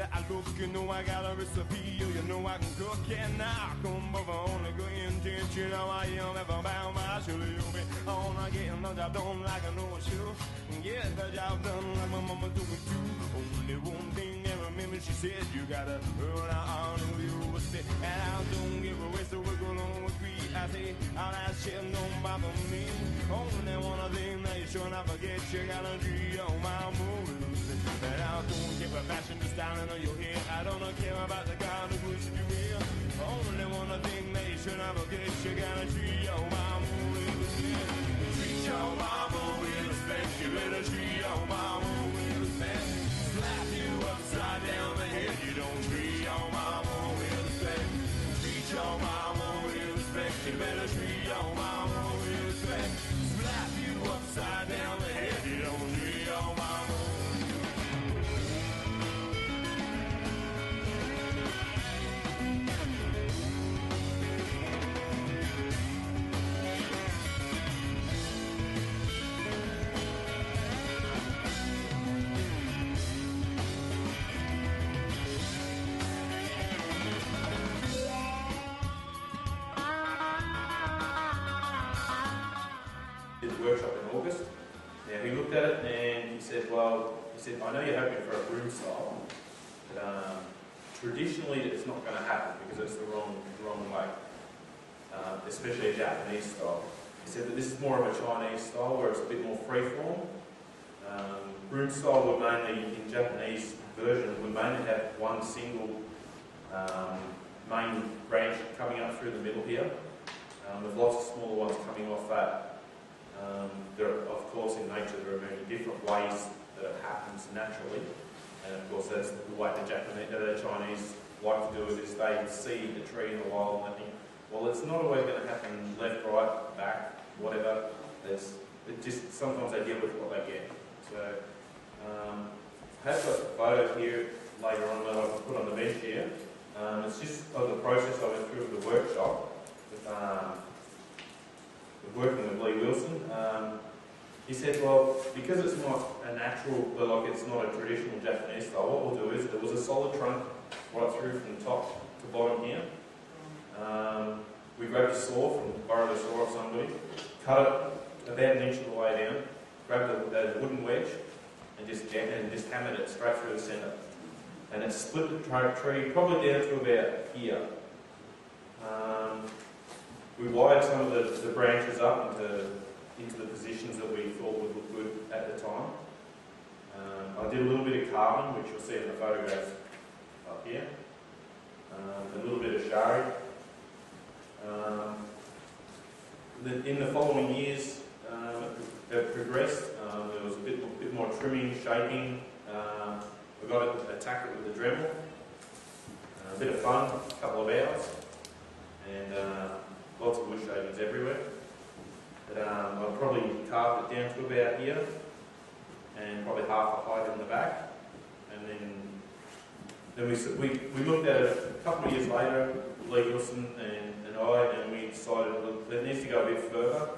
that I look, you know I got a recipe, you know I can cook, and I come over on a good intention. Now I am ever bound by surely you'll be on. I get the job done like I know I should. Get the job done like my mama do it too. Only one thing I remember, she said, you gotta earn out who you will stay. And I don't give a waste, so we're gonna agree. I say, all that shit don't bother me. Only one thing that you should not forget, you gotta be on my moves. And I don't give a fashion, the styling of your hair. I don't care about the kind of wish you wear. Only one thing that you should not forget, you gotta treat your mama with respect. Treat your mama with respect. You better treat your mama with respect. Slap you upside down the head. You don't treat your mama with respect. Treat your mama with respect. You better treat your mama with respect. Slap you upside down the head. You don't treat your mama. Workshop in August. Now he looked at it and he said, I know you're hoping for a broom style, but traditionally it's not going to happen because it's the wrong way, especially a Japanese style. He said that this is more of a Chinese style where it's a bit more freeform. Broom style would mainly, in Japanese version, would mainly have one single main branch coming up through the middle here, with lots of smaller ones coming off that. Of course, in nature there are many different ways that it happens naturally, and of course that's the way the Chinese like to do it, is they see the tree in the wild and they think, well, it's not always going to happen left, right, back, whatever. Sometimes they deal with what they get. So I have got a photo here later on that I can put on the bench here. It's just of the process I went through with the workshop. Working with Lee Wilson, he said, well, because it's not a natural, it's not a traditional Japanese style, what we'll do is, there was a solid trunk right through from top to bottom here. We grabbed a saw, borrowed a saw off somebody, cut it about an inch of the way down, grabbed a wooden wedge, and just hammered it straight through the centre. And it split the tree probably down to about here. We wired some of the branches up into the positions that we thought would look good at the time. I did a little bit of carving, which you'll see in the photographs up here. A little bit of shari. In the following years, it progressed. There was a bit more trimming, shaping. We got it, attacked it with the Dremel. A bit of fun, a couple of hours, and lots of wood shavings everywhere. But I probably carved it down to about here, and probably half the height in the back. And then we looked at it a couple of years later, Lee Wilson and I, and we decided, look, it needs to go a bit further.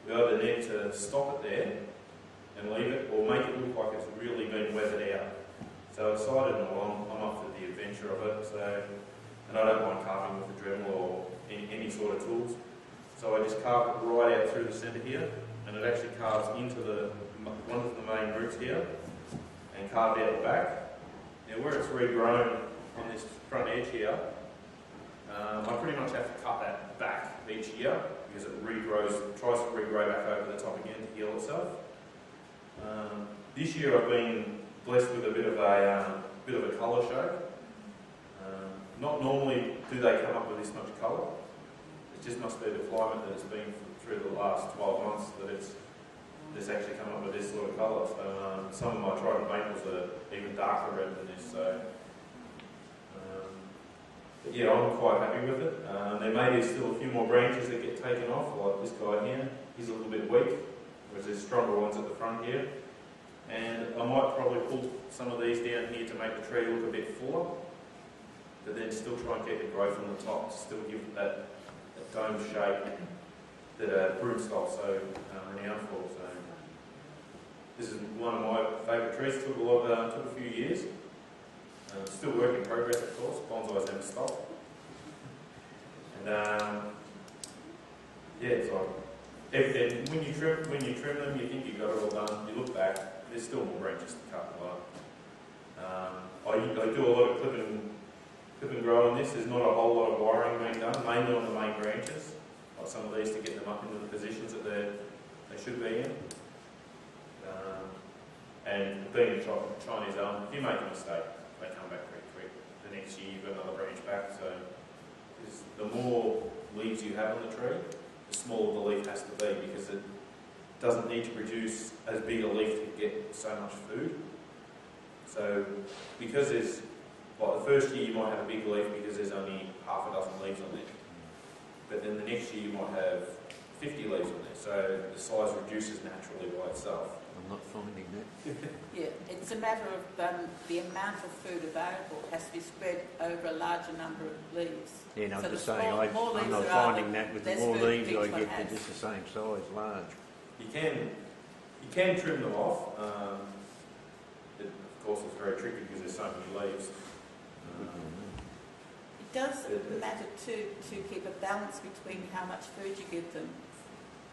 We either need to stop it there and leave it, or make it look like it's really been weathered out. So I decided, no, I'm up for the adventure of it. So, and I don't mind carving with the Dremel or any sort of tools. So I just carved it right out through the centre here, and it actually carves into one of the main roots here, and carved out the back. Now where it's regrown on this front edge here, I pretty much have to cut that back each year because it tries to regrow back over the top again to heal itself. This year I've been blessed with a bit of a colour show. Not normally do they come up with this much colour. It just must be the climate that it's been through the last 12 months that it's actually come up with this sort of colour. So some of my trident maples are even darker red than this. So, but yeah, I'm quite happy with it. There may be still a few more branches that get taken off, like this guy here. He's a little bit weak, whereas there's stronger ones at the front here. And I might probably pull some of these down here to make the tree look a bit fuller, but then still try and keep the growth on the top, still give that dome shape that a broom style so renowned for. So this is one of my favourite trees. Took a few years. Still work in progress, of course. Bonsai's never stop. And yeah, it's like and when you trim them, you think you've got it all done. You look back, there's still more branches to cut. I do a lot of clip and grow on this. There's not a whole lot of wiring being done, mainly on the main branches, like some of these to get them up into the positions that they should be in. And being a Chinese elm, if you make a mistake, they come back pretty quick. The next year you've got another branch back, so the more leaves you have on the tree, the smaller the leaf has to be, because it doesn't need to produce as big a leaf to get so much food. So because there's, like the first year you might have a big leaf because there's only half a dozen leaves on there. But then the next year you might have 50 leaves on there, so the size reduces naturally by itself. I'm not finding that. Yeah, it's a matter of the amount of food available has to be spread over a larger number of leaves. Yeah, no, So I'm the just saying, small- more I'm leaves not there are, finding that with the less more food leaves each I one get, they're has. just the same size, large. You can trim them off. Of course, it's very tricky because there's so many leaves. It does matter too to keep a balance between how much food you give them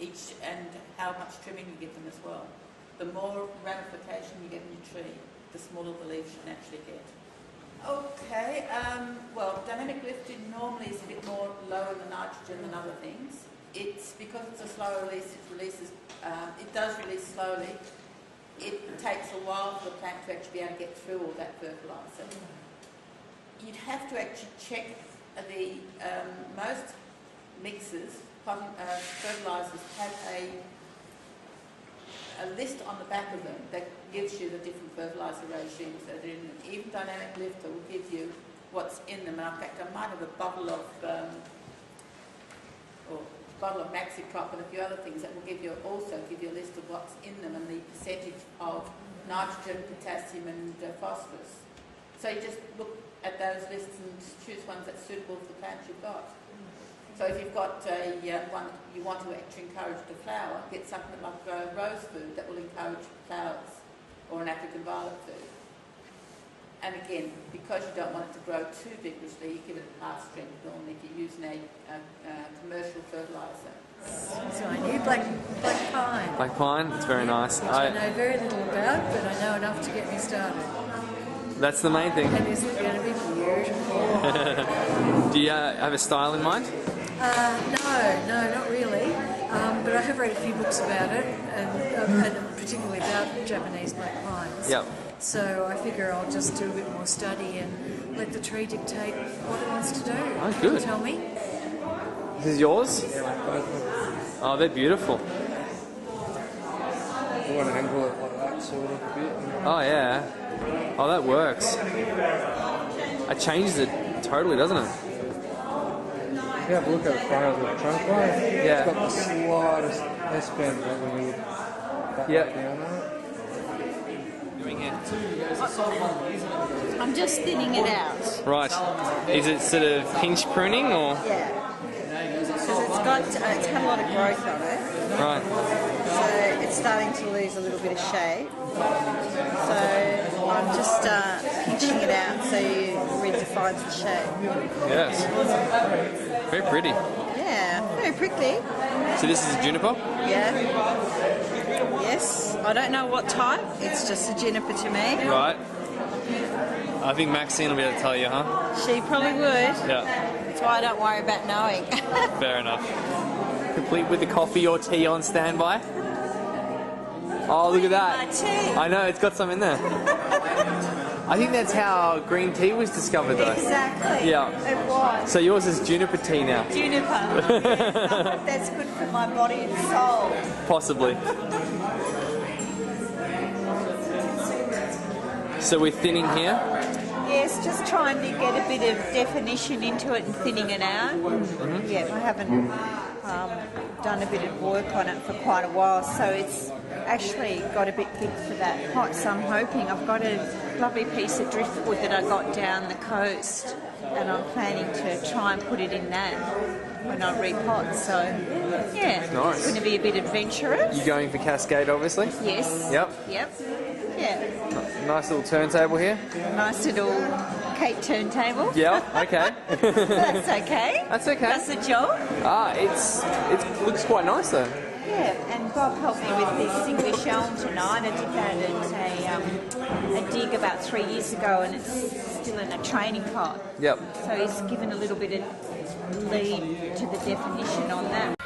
each and how much trimming you give them as well. The more ramification you get in your tree, the smaller the leaves you naturally get. Okay, well, dynamic lifting normally is a bit more low in the nitrogen than other things. It's because it's a slow release, it does release slowly. It takes a while for the plant to actually be able to get through all that fertiliser. You'd have to actually check the most mixes, fertilisers have a list on the back of them that gives you the different fertiliser regimes that are in them. Even dynamic lifter will give you what's in them. And in fact, I might have a bottle of Maxi-Crop and a few other things that will also give you a list of what's in them and the percentage of nitrogen, potassium and phosphorus. So you just look at those lists and choose ones that's suitable for the plants you've got. So if you've got one you want to actually encourage to flower, get something like rose food that will encourage flowers, or an African violet food. And again, because you don't want it to grow too vigorously, you give it a half strength normally if you're using a commercial fertiliser. So I knew black pine. Black pine, it's very nice. Which I know very little about, but I know enough to get me started. That's the main thing. And isn't it going to be beautiful? Do you have a style in mind? No, not really. But I have read a few books about it, and particularly about Japanese black pines. Yep. So I figure I'll just do a bit more study and let the tree dictate what it wants to do. Oh, good. Tell me. This is yours? Oh, they're beautiful. You want to angle it like that, sort of a bit. Oh, yeah. Oh, that works. It changes it totally, doesn't it? You have a look at the front of the trunk line. Yeah. It's got the slightest S-bend when you look back down on it. Doing it. I'm just thinning it out. Right. Is it sort of pinch pruning or? Yeah. Because it's had a lot of growth on it. Right. So it's starting to lose a little bit of shape. So I'm just pinching it out so it redefines the shape. Yes. Very pretty. Yeah, very prickly. So this is a juniper? Yeah. Yes. I don't know what type. It's just a juniper to me. Right. I think Maxine will be able to tell you, huh? She probably would. Yeah. That's why I don't worry about knowing. Fair enough. Complete with the coffee or tea on standby. Oh, look at that. My tea. I know, it's got some in there. I think that's how green tea was discovered, though. Exactly. Yeah. It was. So yours is juniper tea now? Juniper. Yes, I hope that's good for my body and soul. Possibly. So we're thinning here? Yes, just trying to get a bit of definition into it and thinning it out. Mm-hmm. Yeah, I haven't done a bit of work on it for quite a while, so it's actually got a bit big for that. So I'm hoping I've got a lovely piece of driftwood that I got down the coast, and I'm planning to try and put it in that when I repot. So yeah, Nice. It's going to be a bit adventurous. You're going for Cascade, obviously? Yes. Yep. Yep. Yeah, Nice little turntable here. nice little cake turntable. Yeah, okay. That's okay. That's okay. That's the job. It looks quite nice though. Yeah, and Bob helped me with this English elm tonight. I did that at a dig about 3 years ago, and it's still in a training pot. Yep. So he's given a little bit of lead to the definition on that